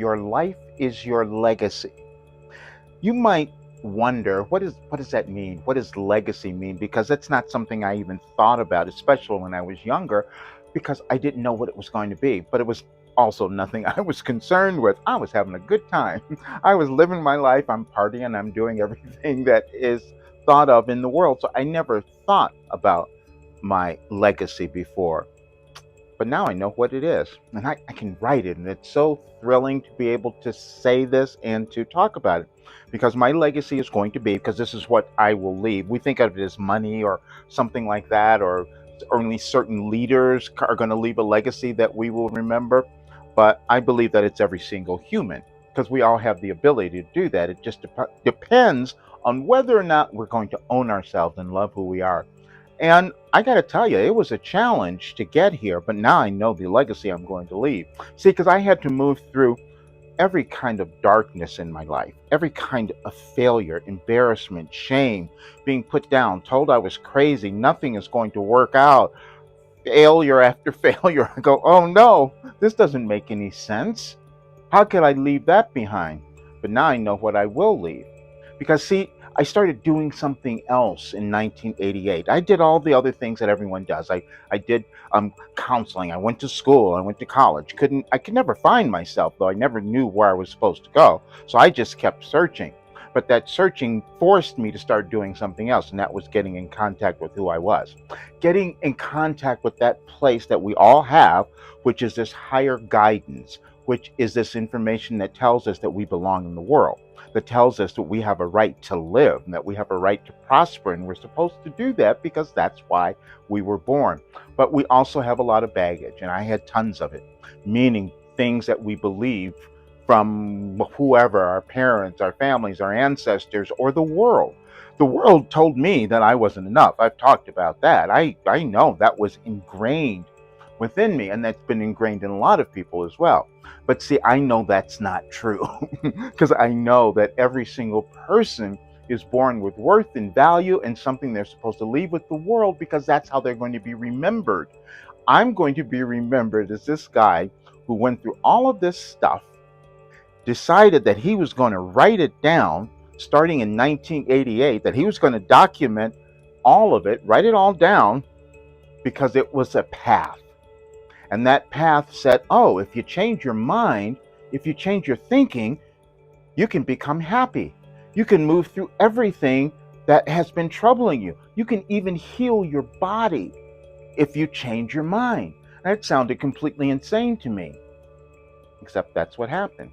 Your life is your legacy. You might wonder what does that mean? What does legacy mean? Because that's not something I even thought about, especially when I was younger, because I didn't know what it was going to be. But it was also nothing I was concerned with. I was having a good time. I was living my life. I'm partying. I'm doing everything that is thought of in the world. So I never thought about my legacy before. But now I know what it is, and I can write it, and it's so thrilling to be able to say this and to talk about it. Because my legacy is going to be, because this is what I will leave. We think of it as money or something like that, or only certain leaders are going to leave a legacy that we will remember. But I believe that it's every single human, because we all have the ability to do that. It just depends on whether or not we're going to own ourselves and love who we are. And I got to tell you, it was a challenge to get here, but now I know the legacy I'm going to leave. See, because I had to move through every kind of darkness in my life, every kind of failure, embarrassment, shame, being put down, told I was crazy, nothing is going to work out, failure after failure. I go, oh no, this doesn't make any sense. How could I leave that behind? But now I know what I will leave. Because, see, I started doing something else in 1988. I did all the other things that everyone does. I did counseling. I went to school. I went to college. I could never find myself, though. I never knew where I was supposed to go. So I just kept searching. But that searching forced me to start doing something else, and that was getting in contact with who I was. Getting in contact with that place that we all have, which is this higher guidance, which is this information that tells us that we belong in the world, that tells us that we have a right to live and that we have a right to prosper, and we're supposed to do that because that's why we were born. But we also have a lot of baggage, and I had tons of it, meaning things that we believe from whoever, our parents, our families, our ancestors, or the world. The world told me that I wasn't enough. I've talked about that. I know that was ingrained within me, and that's been ingrained in a lot of people as well. But see, I know that's not true because I know that every single person is born with worth and value and something they're supposed to leave with the world, because that's how they're going to be remembered. I'm going to be remembered as this guy who went through all of this stuff, decided that he was going to write it down starting in 1988, that he was going to document all of it, write it all down, because it was a path. And that path said, oh, if you change your mind, if you change your thinking, you can become happy. You can move through everything that has been troubling you. You can even heal your body if you change your mind. That sounded completely insane to me, except that's what happened.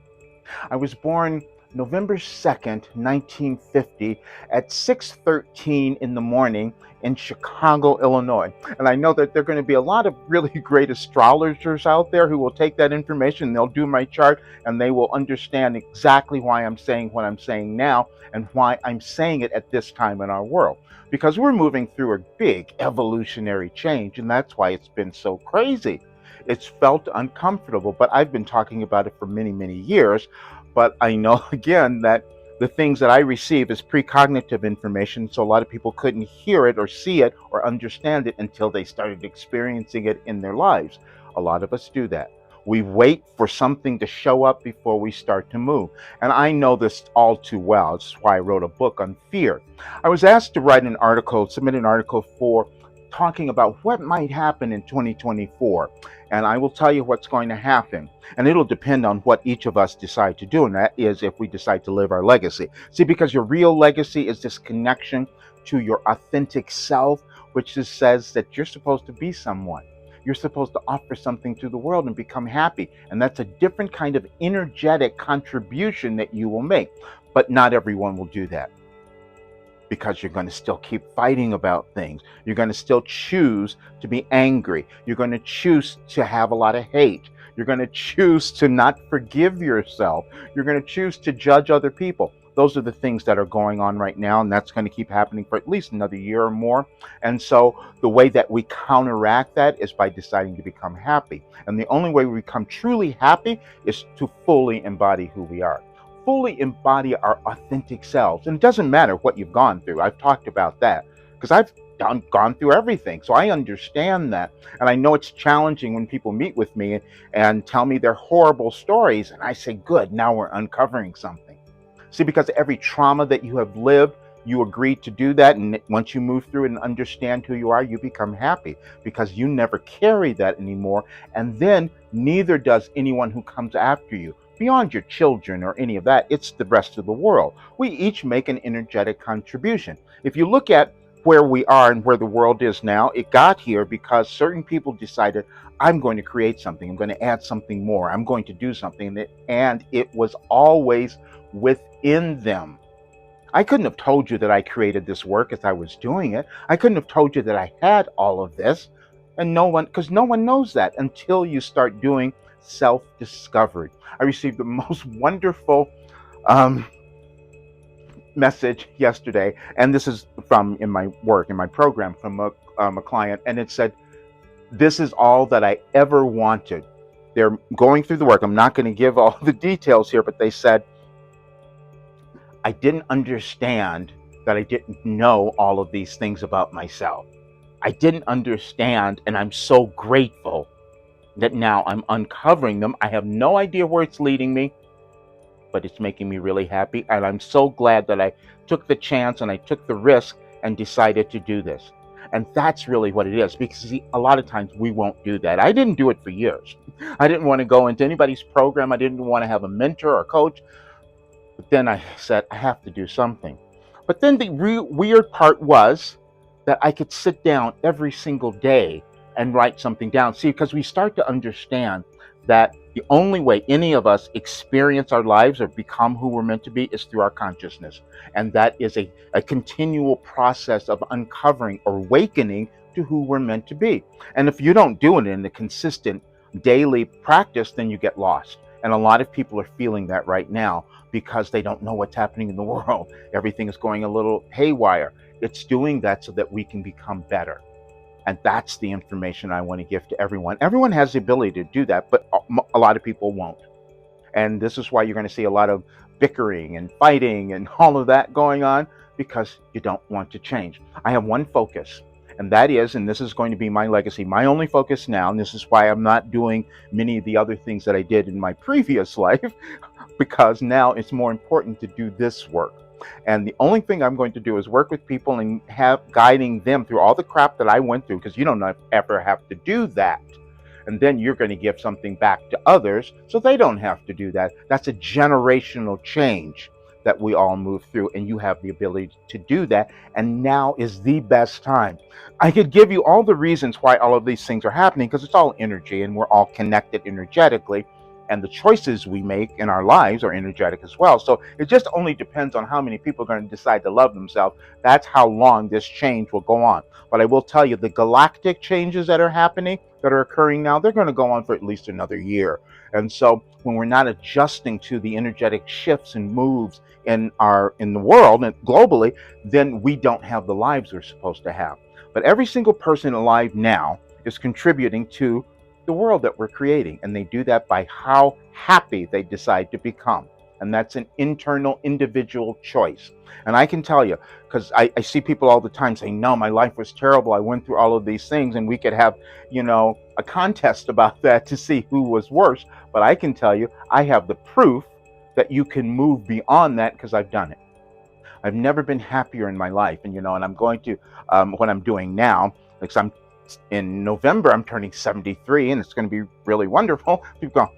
I was born November 2nd, 1950 at 6:13 in the morning in Chicago, Illinois. And I know that there are going to be a lot of really great astrologers out there who will take that information, they'll do my chart, and they will understand exactly why I'm saying what I'm saying now and why I'm saying it at this time in our world. Because we're moving through a big evolutionary change, and that's why it's been so crazy. It's felt uncomfortable, but I've been talking about it for many, many years. But I know, again, that the things that I receive is precognitive information, so a lot of people couldn't hear it or see it or understand it until they started experiencing it in their lives. A lot of us do that. We wait for something to show up before we start to move. And I know this all too well. That's why I wrote a book on fear. I was asked to write an article, submit an article for talking about what might happen in 2024. And I will tell you what's going to happen. And it'll depend on what each of us decide to do. And that is if we decide to live our legacy. See, because your real legacy is this connection to your authentic self, which just says that you're supposed to be someone. You're supposed to offer something to the world and become happy. And that's a different kind of energetic contribution that you will make. But not everyone will do that, because you're going to still keep fighting about things. You're going to still choose to be angry. You're going to choose to have a lot of hate. You're going to choose to not forgive yourself. You're going to choose to judge other people. Those are the things that are going on right now, and that's going to keep happening for at least another year or more. And so the way that we counteract that is by deciding to become happy. And the only way we become truly happy is to fully embody who we are. Fully embody our authentic selves. And it doesn't matter what you've gone through. I've talked about that because I've gone through everything. So I understand that. And I know it's challenging when people meet with me and tell me their horrible stories. And I say, good, now we're uncovering something. See, because every trauma that you have lived, you agree to do that. And once you move through it and understand who you are, you become happy because you never carry that anymore. And then neither does anyone who comes after you. Beyond your children or any of that, it's the rest of the world. We each make an energetic contribution. If you look at where we are and where the world is now, it got here because certain people decided, I'm going to create something, I'm going to add something more, I'm going to do something. And it was always within them. I couldn't have told you that I created this work as I was doing it. I couldn't have told you that I had all of this. And because no one knows that until you start doing self discovery. I received the most wonderful message yesterday, and this is from in my work, in my program, from a client, and it said, this is all that I ever wanted. They're going through the work. I'm not going to give all the details here, but they said, I didn't understand that I didn't know all of these things about myself. I didn't understand, and I'm so grateful that now I'm uncovering them. I have no idea where it's leading me, but it's making me really happy. And I'm so glad that I took the chance and I took the risk and decided to do this. And that's really what it is, because see, a lot of times we won't do that. I didn't do it for years. I didn't want to go into anybody's program. I didn't want to have a mentor or coach. But then I said, I have to do something. But then the weird part was that I could sit down every single day and write something down. See, because we start to understand that the only way any of us experience our lives or become who we're meant to be is through our consciousness. And that is a continual process of uncovering or awakening to who we're meant to be. And if you don't do it in a consistent daily practice, then you get lost. And a lot of people are feeling that right now because they don't know what's happening in the world. Everything is going a little haywire. It's doing that so that we can become better. And that's the information I want to give to everyone. Everyone has the ability to do that, but a lot of people won't. And this is why you're going to see a lot of bickering and fighting and all of that going on, because you don't want to change. I have one focus, and that is, and this is going to be my legacy, my only focus now, and this is why I'm not doing many of the other things that I did in my previous life, because now it's more important to do this work. And the only thing I'm going to do is work with people and have guiding them through all the crap that I went through, because you don't ever have to do that. And then you're going to give something back to others so they don't have to do that. That's a generational change that we all move through, and you have the ability to do that. And now is the best time. I could give you all the reasons why all of these things are happening, because it's all energy and we're all connected energetically. And the choices we make in our lives are energetic as well. So it just only depends on how many people are going to decide to love themselves. That's how long this change will go on. But I will tell you, the galactic changes that are happening, that are occurring now, they're going to go on for at least another year. And so when we're not adjusting to the energetic shifts and moves in the world and globally, then we don't have the lives we're supposed to have. But every single person alive now is contributing to the world that we're creating, and they do that by how happy they decide to become. And that's an internal individual choice. And I can tell you, because I see people all the time saying, no, my life was terrible, I went through all of these things, and we could have a contest about that to see who was worse. But I can tell you, I have the proof that you can move beyond that, because I've done it. I've never been happier in my life. And and I'm going to what I'm doing now, like in November, I'm turning 73, and it's going to be really wonderful. People go,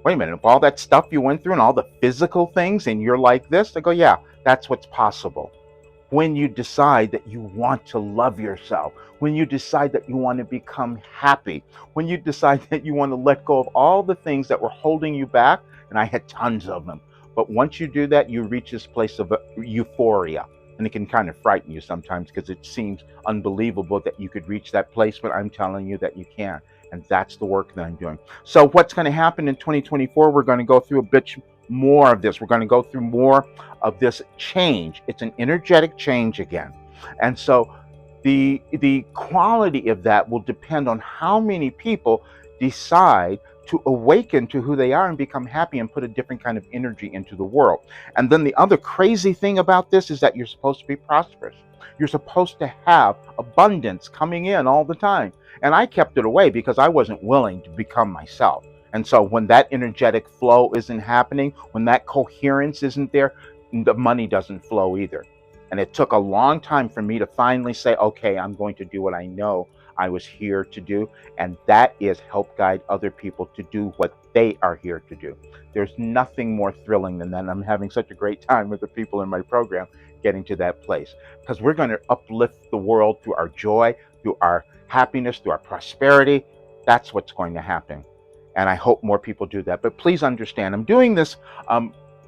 wait a minute, all that stuff you went through and all the physical things, and you're like this? I go, yeah, that's what's possible. When you decide that you want to love yourself, when you decide that you want to become happy, when you decide that you want to let go of all the things that were holding you back, and I had tons of them. But once you do that, you reach this place of euphoria. And it can kind of frighten you sometimes, because it seems unbelievable that you could reach that place, but I'm telling you that you can. And that's the work that I'm doing. So what's going to happen in 2024, we're going to go through a bit more of this. We're going to go through more of this change. It's an energetic change again. And so the quality of that will depend on how many people decide to awaken to who they are and become happy and put a different kind of energy into the world. And then the other crazy thing about this is that you're supposed to be prosperous. You're supposed to have abundance coming in all the time. And I kept it away because I wasn't willing to become myself. And so when that energetic flow isn't happening, when that coherence isn't there, the money doesn't flow either. And it took a long time for me to finally say, okay, I'm going to do what I know I was here to do. And that is help guide other people to do what they are here to do. There's nothing more thrilling than that. And I'm having such a great time with the people in my program getting to that place, because we're going to uplift the world through our joy, through our happiness, through our prosperity. That's what's going to happen. And I hope more people do that. But please understand, I'm doing this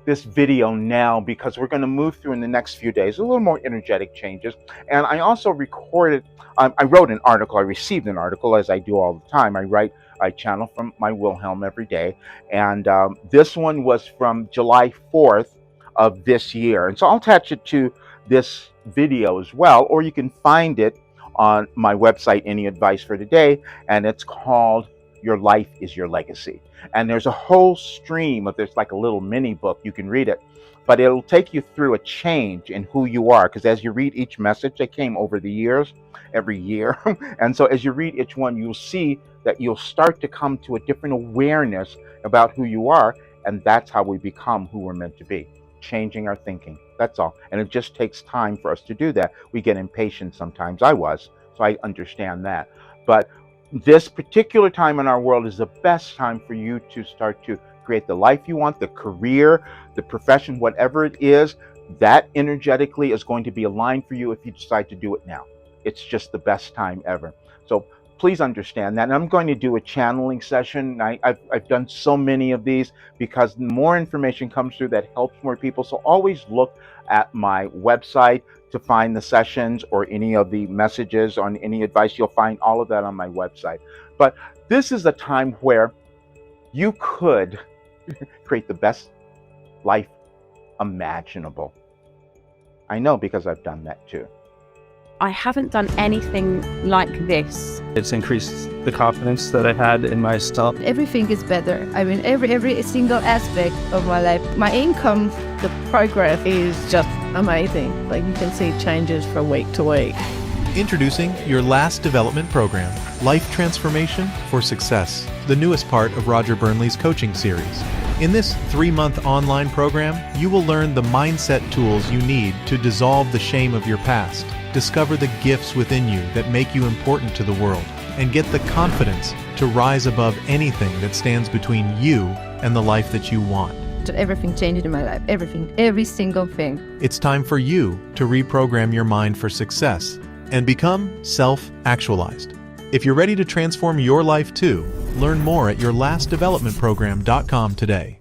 video now because we're going to move through in the next few days a little more energetic changes. And I also recorded, I wrote an article, I received an article, as I do all the time. I channel from my Wilhelm every day. And this one was from July 4th of this year. And so I'll attach it to this video as well, or you can find it on my website, Any Advice for Today, and it's called Your Life is Your Legacy. And there's a whole stream of, there's like a little mini book, you can read it, but it'll take you through a change in who you are, because as you read each message, they came over the years, every year, and so as you read each one, you'll see that you'll start to come to a different awareness about who you are, and that's how we become who we're meant to be. Changing our thinking, that's all. And it just takes time for us to do that. We get impatient sometimes. I was, so I understand that. But this particular time in our world is the best time for you to start to create the life you want, the career, the profession, whatever it is, that energetically is going to be aligned for you if you decide to do it now. It's just the best time ever. So please understand that. And I'm going to do a channeling session. I've done so many of these because more information comes through that helps more people. So always look at my website to find the sessions or any of the messages on Any Advice. You'll find all of that on my website. But this is a time where you could create the best life imaginable. I know, because I've done that too. I haven't done anything like this. It's increased the confidence that I had in myself. Everything is better. I mean, every single aspect of my life. My income, the progress is just amazing. Like, you can see changes from week to week. Introducing your last development program, Life Transformation for Success, the newest part of Roger Burnley's coaching series. In this 3-month online program, you will learn the mindset tools you need to dissolve the shame of your past, discover the gifts within you that make you important to the world, and get the confidence to rise above anything that stands between you and the life that you want. Everything changed in my life. Everything. Every single thing. It's time for you to reprogram your mind for success and become self-actualized. If you're ready to transform your life too, learn more at yourlastdevelopmentprogram.com today.